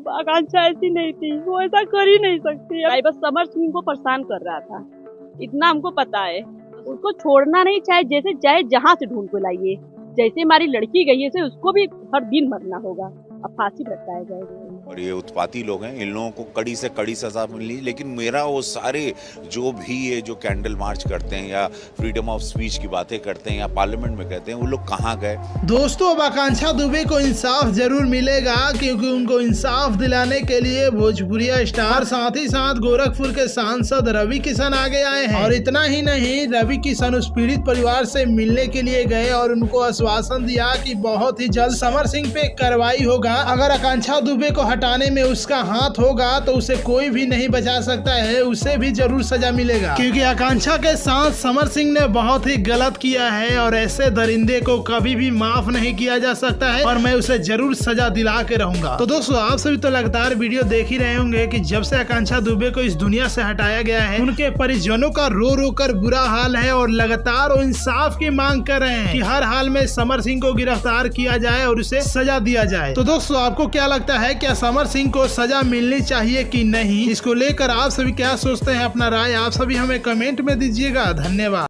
आकांक्षा ऐसी नहीं थी, वो ऐसा कर ही नहीं सकती। भाई बस समर सिंह को परेशान कर रहा था, इतना हमको पता है। उसको छोड़ना नहीं, चाहे जहाँ से ढूंढ को लाइए। जैसे हमारी लड़की गई है उसको भी हर दिन मरना होगा, अब फांसी लटकाया जाएगा। और ये उत्पाती लोग हैं, इन लोगों को कड़ी से कड़ी सजा मिलनी। लेकिन मेरा वो सारे जो भी ये जो कैंडल मार्च करते हैं या फ्रीडम ऑफ स्पीच की बातें करते हैं या पार्लियामेंट में कहते हैं, वो लोग कहाँ गए? दोस्तों, अब आकांक्षा दुबे को इंसाफ जरूर मिलेगा, क्योंकि उनको इंसाफ दिलाने के लिए भोजपुरिया स्टार साथ ही साथ गोरखपुर के सांसद रवि किशन आगे आए हैं। और इतना ही नहीं, रवि किशन उस पीड़ित परिवार से मिलने के लिए गए और उनको आश्वासन दिया कि बहुत ही जल्द समर सिंह पे कार्रवाई होगा। अगर आकांक्षा दुबे को हटाने में उसका हाथ होगा तो उसे कोई भी नहीं बचा सकता है, उसे भी जरूर सजा मिलेगा, क्योंकि आकांक्षा के साथ समर सिंह ने बहुत ही गलत किया है और ऐसे दरिंदे को कभी भी माफ नहीं किया जा सकता है और मैं उसे जरूर सजा दिला के रहूंगा। तो दोस्तों, आप सभी तो लगातार वीडियो देख ही रहे होंगे कि जब से आकांक्षा दुबे को इस दुनिया से हटाया गया है, उनके परिजनों का रो रो कर बुरा हाल है और लगातार वो इंसाफ की मांग कर रहे हैं कि हर हाल में समर सिंह को गिरफ्तार किया जाए और उसे सजा दिया जाए। तो दोस्तों, आपको क्या लगता है, क्या समर सिंह को सजा मिलनी चाहिए कि नहीं? इसको लेकर आप सभी क्या सोचते हैं? अपना राय आप सभी हमें कमेंट में दीजिएगा। धन्यवाद।